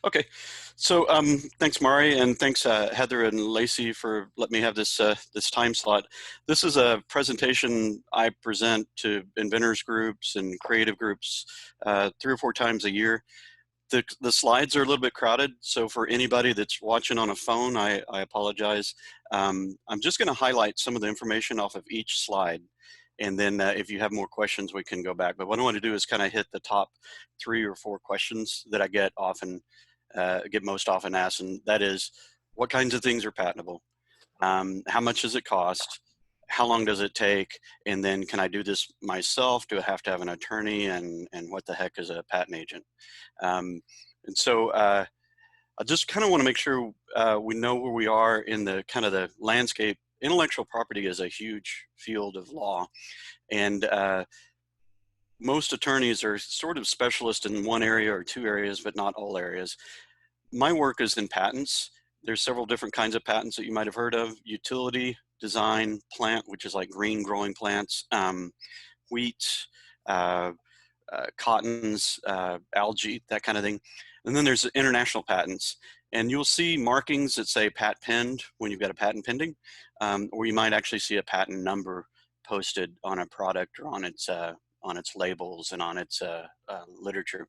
Okay, so thanks, Mari, and thanks, Heather and Lacey, for letting me have this time slot. This is a presentation I present to inventors groups and creative groups 3 or 4 times a year. The slides are a little bit crowded, so for anybody that's watching on a phone, I apologize. I'm just going to highlight some of the information off of each slide. And then if you have more questions, we can go back. But what I want to do is kind of hit the top 3 or 4 questions that I get most often asked, and that is, what kinds of things are patentable? How much does it cost? How long does it take? And then, can I do this myself? Do I have to have an attorney? And what the heck is a patent agent? And so I just kind of want to make sure we know where we are in the kind of the landscape. Intellectual property is a huge field of law, and most attorneys are sort of specialists in one area or 2 areas, but not all areas. My work is in patents. There's several different kinds of patents that you might have heard of: utility, design, plant, which is like green growing plants, wheat, cottons, algae, that kind of thing. And then there's international patents. And you'll see markings that say patent pending when you've got a patent pending, or you might actually see a patent number posted on a product or on its labels and on its literature.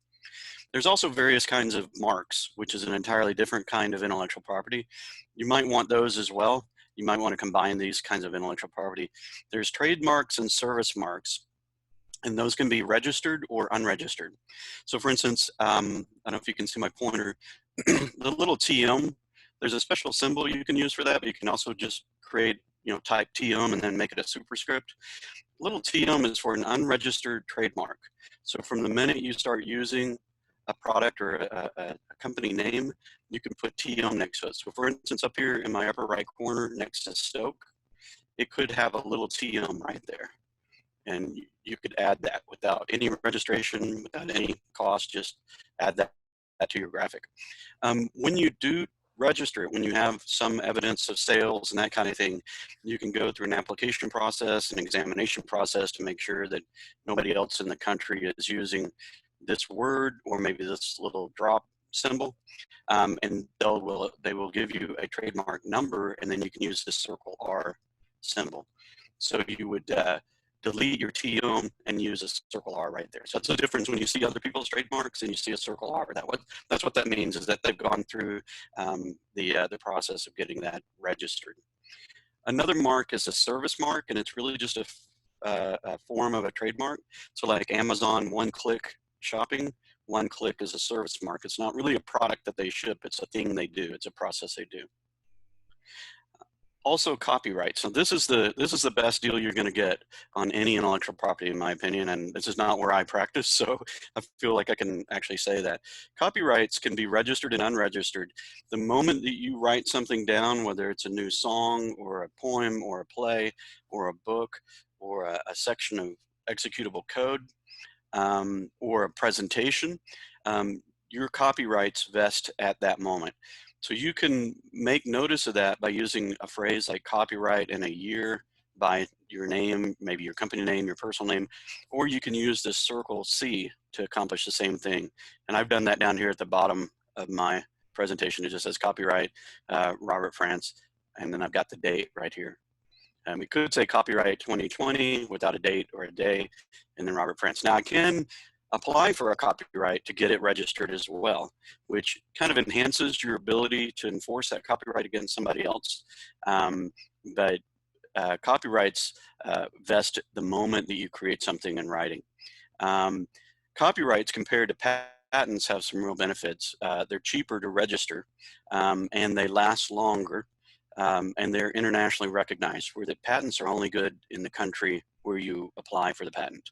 There's also various kinds of marks, which is an entirely different kind of intellectual property. You might want those as well. You might want to combine these kinds of intellectual property. There's trademarks and service marks, and those can be registered or unregistered. So for instance, I don't know if you can see my pointer, the little TM, there's a special symbol you can use for that, but you can also just create, type TM and then make it a superscript. Little TM is for an unregistered trademark. So from the minute you start using a product or a company name, you can put TM next to it. So for instance, up here in my upper right corner next to Stoke, it could have a little TM right there. And you could add that without any registration, without any cost, just add that to your graphic. When you do register it, when you have some evidence of sales and that kind of thing, you can go through an application process, an examination process to make sure that nobody else in the country is using this word or maybe this little drop symbol, and they will give you a trademark number, and then you can use this circle R symbol. So you would delete your TM and use a circle R right there. So that's the difference when you see other people's trademarks and you see a circle R. That's what that means, is that they've gone through the process of getting that registered. Another mark is a service mark, and it's really just a form of a trademark. So like Amazon one-click shopping, one click is a service mark. It's not really a product that they ship, it's a thing they do, it's a process they do. Also, copyright. So this is the best deal you're going to get on any intellectual property, in my opinion, and this is not where I practice, so I feel like I can actually say that. Copyrights can be registered and unregistered. The moment that you write something down, whether it's a new song or a poem or a play or a book or a section of executable code, or a presentation, your copyrights vest at that moment. So you can make notice of that by using a phrase like copyright in a year by your name, maybe your company name, your personal name, or you can use this circle C to accomplish the same thing. And I've done that down here at the bottom of my presentation. It just says copyright Robert Frantz, and then I've got the date right here. We could say copyright 2020 without a date or a day, and then Robert Frantz. Now I can apply for a copyright to get it registered as well, which kind of enhances your ability to enforce that copyright against somebody else. But copyrights vest the moment that you create something in writing. Copyrights compared to patents have some real benefits. They're cheaper to register, and they last longer. And they're internationally recognized, where the patents are only good in the country where you apply for the patent.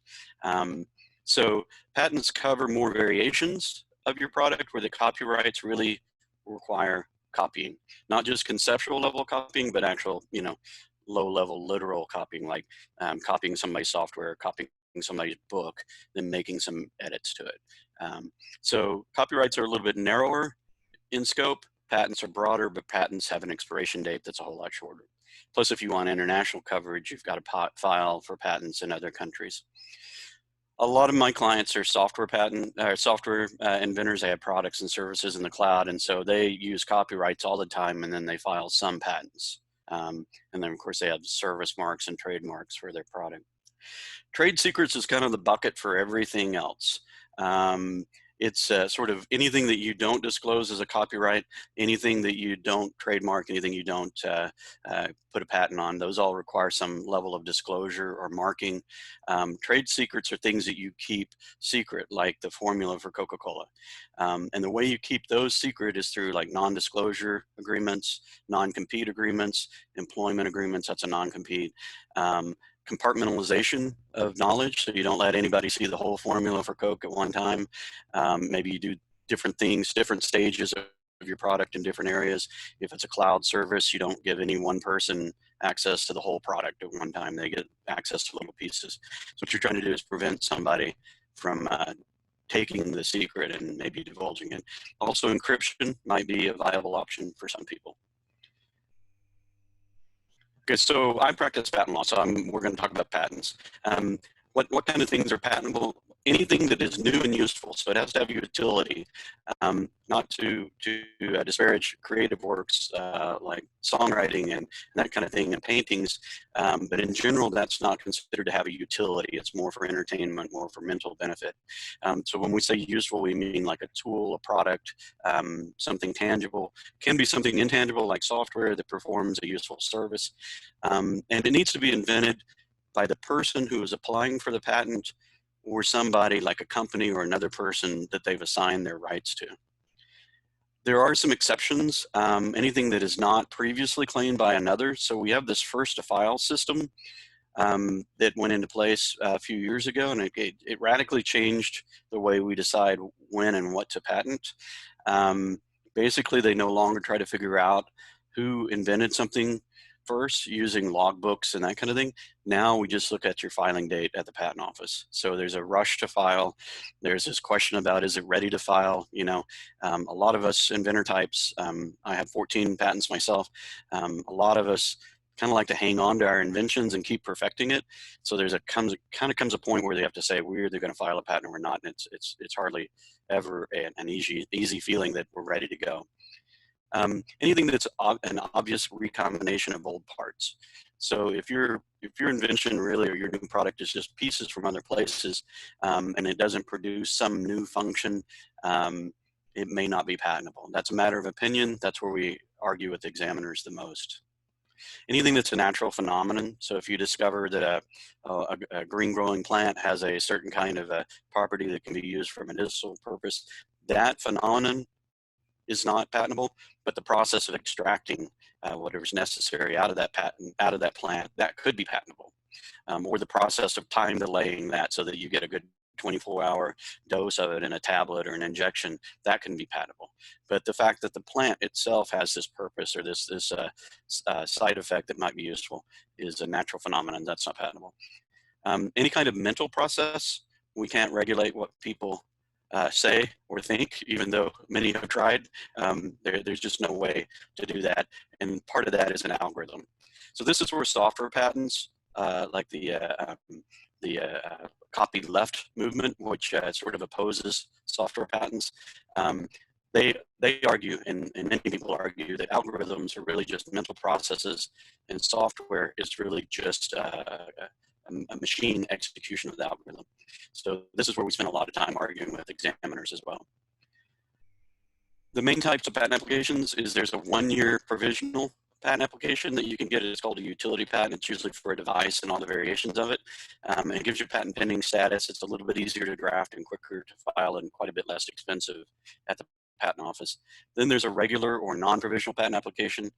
So patents cover more variations of your product, where the copyrights really require copying, not just conceptual level copying, but actual, low level literal copying, like copying somebody's software, copying somebody's book, then making some edits to it. So copyrights are a little bit narrower in scope. Patents are broader, but patents have an expiration date that's a whole lot shorter. Plus, if you want international coverage, you've got to file for patents in other countries. A lot of my clients are software inventors. They have products and services in the cloud, and so they use copyrights all the time, and then they file some patents. And then, of course, they have service marks and trademarks for their product. Trade secrets is kind of the bucket for everything else. It's sort of anything that you don't disclose as a copyright, anything that you don't trademark, anything you don't put a patent on. Those all require some level of disclosure or marking. Trade secrets are things that you keep secret, like the formula for Coca-Cola. And the way you keep those secret is through like non-disclosure agreements, non-compete agreements, employment agreements, that's a non-compete. Compartmentalization of knowledge, so you don't let anybody see the whole formula for Coke at one time. Maybe you do different things, different stages of your product in different areas. If it's a cloud service, you don't give any one person access to the whole product at one time. They get access to little pieces. So what you're trying to do is prevent somebody from taking the secret and maybe divulging it. Also, encryption might be a viable option for some people. Okay, so I practice patent law, so we're going to talk about patents. What kind of things are patentable? Anything that is new and useful, so it has to have utility. Not to disparage creative works like songwriting and that kind of thing and paintings, but in general, that's not considered to have a utility. It's more for entertainment, more for mental benefit. So when we say useful, we mean like a tool, a product, something tangible. Can be something intangible like software that performs a useful service. And it needs to be invented by the person who is applying for the patent or somebody like a company or another person that they've assigned their rights to. There are some exceptions, anything that is not previously claimed by another. So we have this first to file system that went into place a few years ago, and it radically changed the way we decide when and what to patent. Basically, they no longer try to figure out who invented something first using logbooks and that kind of thing. Now we just look at your filing date at the patent office. So there's a rush to file. There's this question about, is it ready to file? You know, a lot of us inventor types, I have 14 patents myself. A lot of us kind of like to hang on to our inventions and keep perfecting it. So there's kind of comes a point where they have to say, we're either going to file a patent or not. And it's hardly ever an easy feeling that we're ready to go. Anything that's an obvious recombination of old parts. So if your invention really or your new product is just pieces from other places and it doesn't produce some new function, it may not be patentable. That's a matter of opinion. That's where we argue with examiners the most. Anything that's a natural phenomenon. So if you discover that a green growing plant has a certain kind of a property that can be used for medicinal purpose, that phenomenon is not patentable, but the process of extracting whatever's necessary out of that plant, that could be patentable. Or the process of time delaying that so that you get a good 24-hour dose of it in a tablet or an injection, that can be patentable. But the fact that the plant itself has this purpose or this side effect that might be useful is a natural phenomenon. That's not patentable. Any kind of mental process, we can't regulate what people say or think, even though many have tried. There's just no way to do that. And part of that is an algorithm. So this is where software patents, like the copy left movement, which sort of opposes software patents, they argue, and many people argue, that algorithms are really just mental processes, and software is really just a machine execution of the algorithm. So this is where we spend a lot of time arguing with examiners as well. The main types of patent applications is there's a 1-year provisional patent application that you can get. It's called a utility patent. It's usually for a device and all the variations of it. And it gives you patent pending status. It's a little bit easier to draft and quicker to file and quite a bit less expensive at the patent office. Then there's a regular or non-provisional patent application.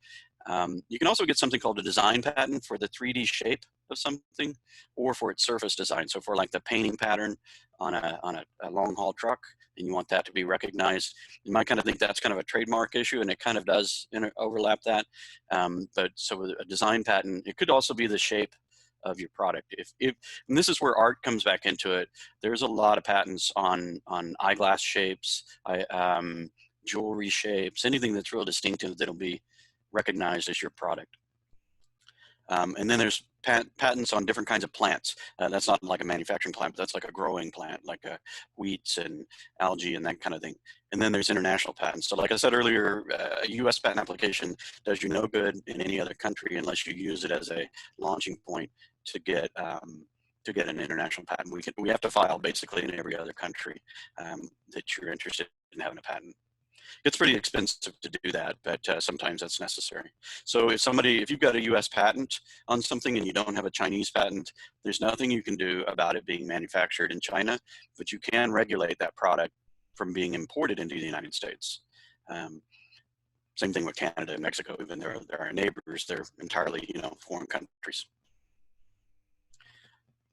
You can also get something called a design patent for the 3D shape of something or for its surface design. So for like the painting pattern on a long haul truck, and you want that to be recognized, you might kind of think that's kind of a trademark issue, and it kind of does overlap that. But so a design patent, it could also be the shape of your product. And this is where art comes back into it. There's a lot of patents on eyeglass shapes, jewelry shapes, anything that's real distinctive that'll be recognized as your product. And then there's patents on different kinds of plants. That's not like a manufacturing plant, but that's like a growing plant, like wheats and algae and that kind of thing. And then there's international patents. So like I said earlier, a US patent application does you no good in any other country unless you use it as a launching point to get an international patent. We have to file basically in every other country that you're interested in having a patent. It's pretty expensive to do that, but sometimes that's necessary. So if you've got a US patent on something and you don't have a Chinese patent, there's nothing you can do about it being manufactured in China, but you can regulate that product from being imported into the United States. Same thing with Canada and Mexico, even they're our neighbors, they're entirely, foreign countries.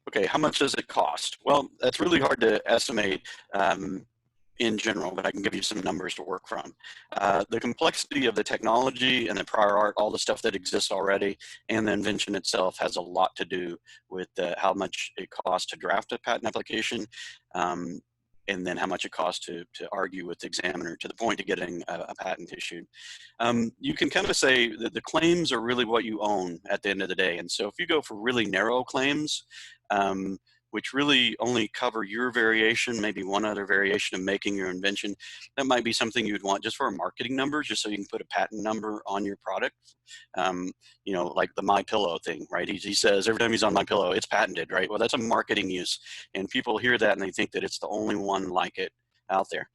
Okay, how much does it cost? Well, that's really hard to estimate in general, but I can give you some numbers to work from. The complexity of the technology and the prior art, all the stuff that exists already, and the invention itself has a lot to do with how much it costs to draft a patent application, and then how much it costs to argue with the examiner to the point of getting a patent issued. You can kind of say that the claims are really what you own at the end of the day. And so if you go for really narrow claims, which really only cover your variation, maybe one other variation of making your invention, that might be something you'd want just for a marketing number, just so you can put a patent number on your product. Like the My Pillow thing, right? He says every time he's on My Pillow, it's patented, right? Well, that's a marketing use, and people hear that and they think that it's the only one like it out there.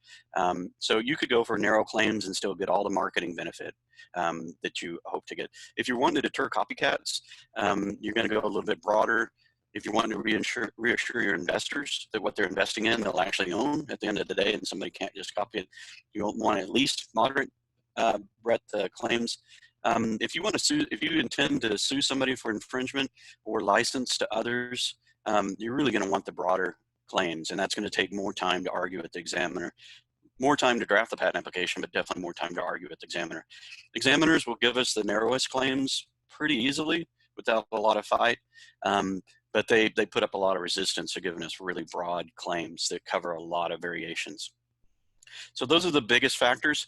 So you could go for narrow claims and still get all the marketing benefit that you hope to get. If you're wanting to deter copycats, you're going to go a little bit broader. If you want to reassure your investors that what they're investing in, they'll actually own at the end of the day, and somebody can't just copy it, you want at least moderate breadth claims. If you intend to sue somebody for infringement or license to others, you're really going to want the broader claims, and that's going to take more time to argue with the examiner, more time to draft the patent application, but definitely more time to argue with the examiner. Examiners will give us the narrowest claims pretty easily without a lot of fight. But they put up a lot of resistance to giving us really broad claims that cover a lot of variations. So those are the biggest factors.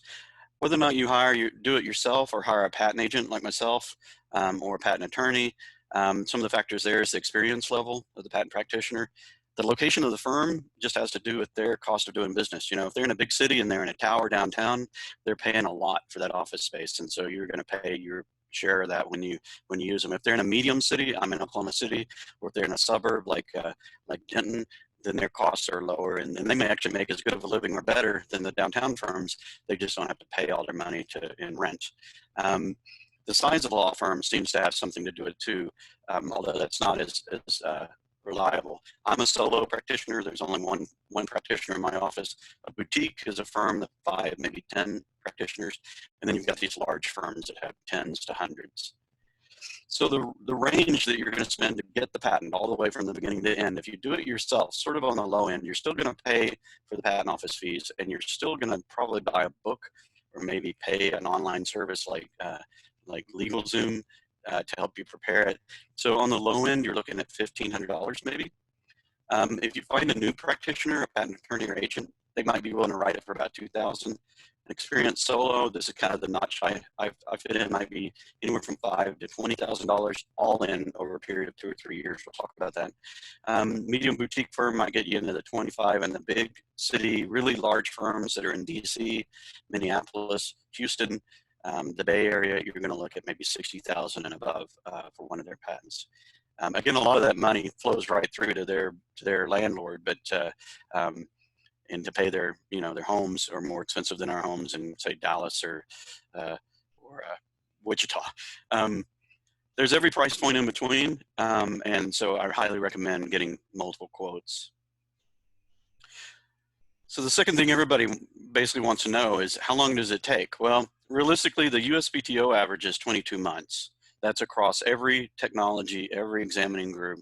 Whether or not you do it yourself or hire a patent agent like myself or a patent attorney, some of the factors there is the experience level of the patent practitioner. The location of the firm just has to do with their cost of doing business. If they're in a big city and they're in a tower downtown, they're paying a lot for that office space, and so you're going to pay your share of that when you use them. If they're in a medium city, I'm in Oklahoma City, or if they're in a suburb like Denton, then their costs are lower, and they may actually make as good of a living or better than the downtown firms. They just don't have to pay all their money in rent. The size of law firms seems to have something to do with it too, although that's not as reliable. I'm a solo practitioner. There's only one practitioner in my office. A boutique is a firm of 5, maybe 10 practitioners, and then you've got these large firms that have tens to hundreds. So the range that you're going to spend to get the patent all the way from the beginning to end, if you do it yourself, sort of on the low end, you're still going to pay for the patent office fees, and you're still going to probably buy a book or maybe pay an online service like LegalZoom to help you prepare it. So on the low end, you're looking at $1,500 maybe. If you find a new practitioner, a patent attorney or agent, they might be willing to write it for about $2,000. An experienced solo, this is kind of the notch I fit in, might be anywhere from $5,000 to $20,000 all in over a period of 2 or 3 years. We'll talk about that. Medium boutique firm might get you into the 25, and the big city, really large firms that are in DC, Minneapolis, Houston, the Bay Area, you're going to look at maybe $60,000 and above for one of their patents. Again, a lot of that money flows right through to their landlord, but and to pay their homes are more expensive than our homes in, say, Dallas or Wichita. There's every price point in between, and so I highly recommend getting multiple quotes. So the second thing everybody basically wants to know is, how long does it take? Well, realistically, the USPTO average is 22 months. That's across every technology, every examining group.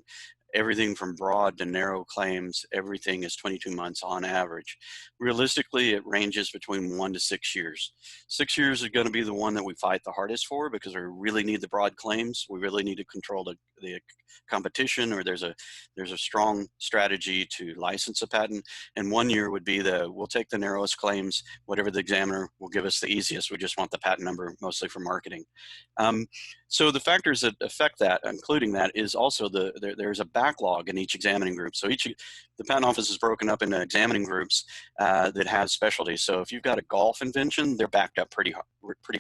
everything from broad to narrow claims, everything is 22 months on average. Realistically, it ranges between 1 to 6 years. 6 years is going to be the one that we fight the hardest for, because we really need the broad claims. We really need to control the competition, or there's a strong strategy to license a patent. And 1 year would be we'll take the narrowest claims, whatever the examiner will give us the easiest. We just want the patent number, mostly for marketing. So the factors that affect that, including that, is also there's a backlog in each examining group. So the patent office is broken up into examining groups that have specialties. So if you've got a golf invention, they're backed up pretty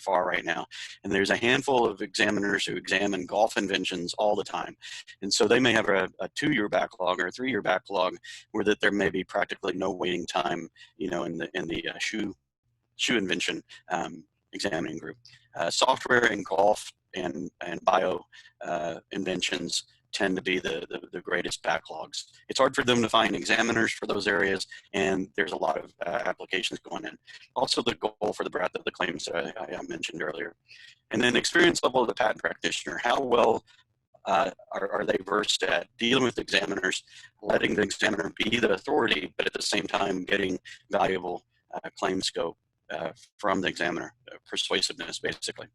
far right now. And there's a handful of examiners who examine golf inventions all the time. And so they may have a 2-year backlog or a 3-year backlog, where that there may be practically no waiting time, in the shoe invention examining group. Software and golf and bio inventions tend to be the greatest backlogs. It's hard for them to find examiners for those areas, and there's a lot of applications going in. Also, the goal for the breadth of the claims that I mentioned earlier. And then experience level of the patent practitioner. How well are they versed at dealing with examiners, letting the examiner be the authority, but at the same time getting valuable claim scope from the examiner, persuasiveness, basically.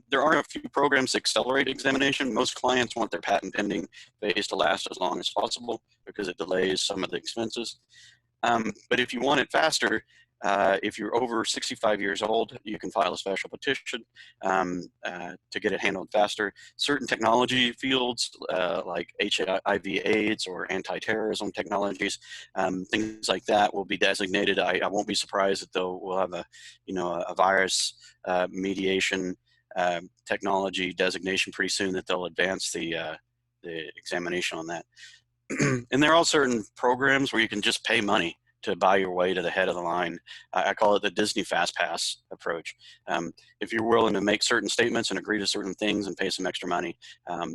There are a few programs that accelerate examination. Most clients want their patent pending phase to last as long as possible because it delays some of the expenses. But if you want it faster, if you're over 65 years old, you can file a special petition to get it handled faster. Certain technology fields like HIV/AIDS or anti-terrorism technologies, things like that will be designated. I won't be surprised that we'll have a virus mediation technology designation pretty soon, that they'll advance the examination on that. And there are all certain programs where you can just pay money to buy your way to the head of the line. I call it the Disney Fast Pass approach. If you're willing to make certain statements and agree to certain things and pay some extra money,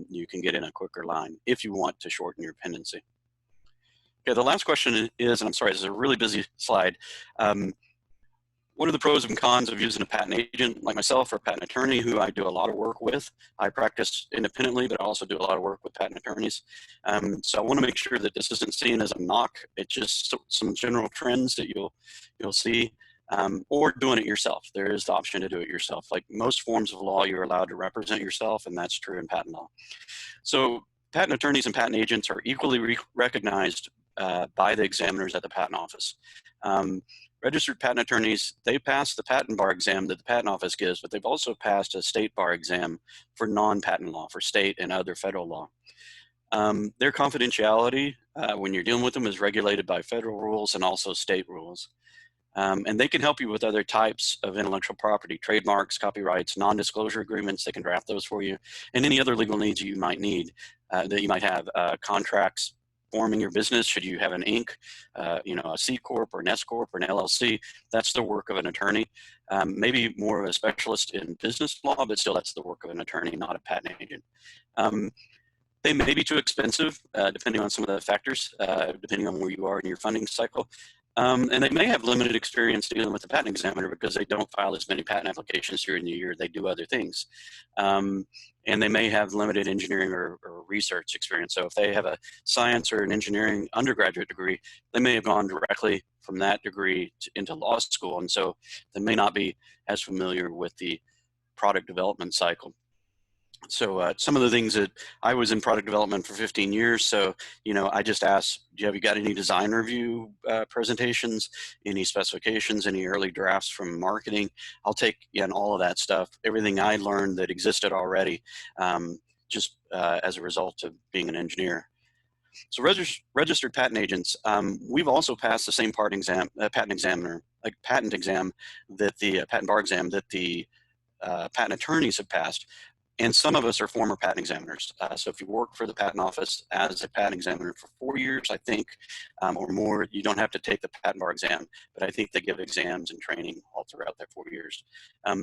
you can get in a quicker line if you want to shorten your pendency. Okay, the last question is, and I'm sorry, this is a really busy slide. What are the pros and cons of using a patent agent like myself, or a patent attorney who I do a lot of work with? I practice independently, but I also do a lot of work with patent attorneys. So I want to make sure that this isn't seen as a knock. It's just some general trends that you'll see, or doing it yourself. There is the option to do it yourself. Like most forms of law, you're allowed to represent yourself, and that's true in patent law. So patent attorneys and patent agents are equally recognized by the examiners at the patent office. Registered patent attorneys, they pass the patent bar exam that the patent office gives, but they've also passed a state bar exam for non-patent law, for state and other federal law. Their confidentiality, when you're dealing with them, is regulated by federal rules and also state rules. And they can help you with other types of intellectual property, trademarks, copyrights, non-disclosure agreements. They can draft those for you, and any other legal needs you might need, that you might have, contracts, forming your business. Should you have an Inc., a C Corp or an S Corp or an LLC, that's the work of an attorney. Maybe more of a specialist in business law, but still that's the work of an attorney, not a patent agent. They may be too expensive, depending on some of the factors, depending on where you are in your funding cycle. And they may have limited experience dealing with the patent examiner because they don't file as many patent applications during the year. They do other things. And they may have limited engineering or research experience. So if they have a science or an engineering undergraduate degree, they may have gone directly from that degree into law school. And so they may not be as familiar with the product development cycle. So some of the things that I was in product development for 15 years. So, I just asked, have you got any design review presentations, any specifications, any early drafts from marketing? I'll take in all of that stuff, everything I learned that existed already, just as a result of being an engineer. So registered patent agents, we've also passed the same patent exam that the patent bar exam that the patent attorneys have passed. And some of us are former patent examiners. So if you work for the patent office as a patent examiner for 4 years, I think, or more, you don't have to take the patent bar exam, but I think they give exams and training all throughout that 4 years.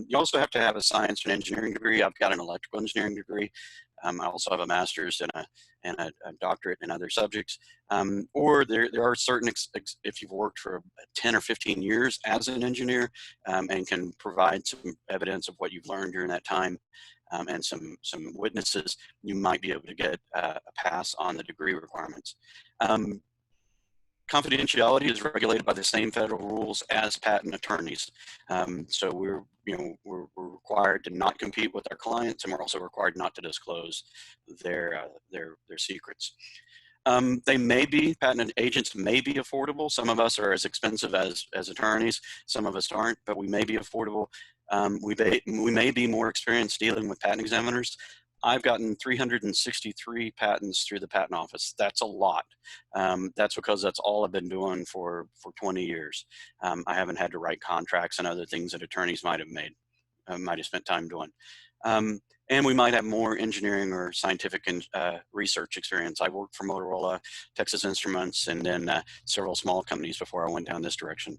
You also have to have a science and engineering degree. I've got an electrical engineering degree. I also have a master's and a doctorate in other subjects. Or there are certain, if you've worked for 10 or 15 years as an engineer and can provide some evidence of what you've learned during that time, and some witnesses, you might be able to get a pass on the degree requirements. Confidentiality is regulated by the same federal rules as patent attorneys. So we're required to not compete with our clients, and we're also required not to disclose their secrets. Patent agents may be affordable. Some of us are as expensive as attorneys. Some of us aren't, but we may be affordable. We may be more experienced dealing with patent examiners. I've gotten 363 patents through the patent office. That's a lot. That's because that's all I've been doing for 20 years. I haven't had to write contracts and other things that attorneys might have spent time doing. And we might have more engineering or scientific research experience. I worked for Motorola, Texas Instruments, and then several small companies before I went down this direction.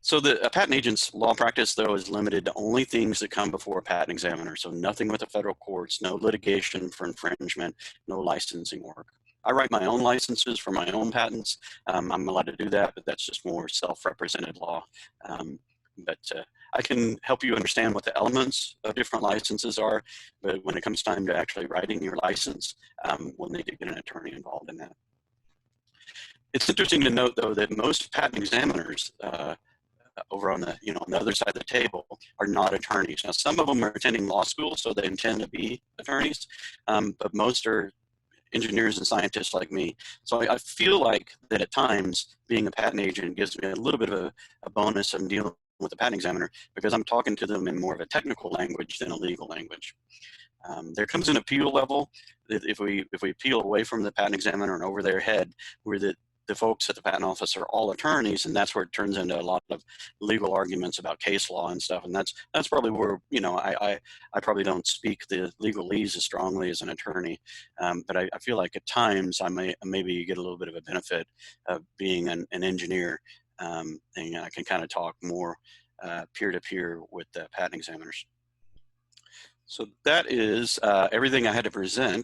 So a patent agent's law practice, though, is limited to only things that come before a patent examiner. So nothing with the federal courts, no litigation for infringement, no licensing work. I write my own licenses for my own patents. I'm allowed to do that, but that's just more self-represented law. But I can help you understand what the elements of different licenses are, but when it comes time to actually writing your license, we'll need to get an attorney involved in that. It's interesting to note, though, that most patent examiners over on the on the other side of the table are not attorneys. Now, some of them are attending law school, so they intend to be attorneys, but most are engineers and scientists like me. So I feel like that at times being a patent agent gives me a little bit of a bonus of dealing with the patent examiner, because I'm talking to them in more of a technical language than a legal language. There comes an appeal level. If we appeal away from the patent examiner and over their head, where the folks at the patent office are all attorneys, and that's where it turns into a lot of legal arguments about case law and stuff. And that's probably where I probably don't speak the legalese as strongly as an attorney, but I feel like at times I maybe get a little bit of a benefit of being an engineer, and I can kind of talk more peer-to-peer with the patent examiners. So that is everything I had to present.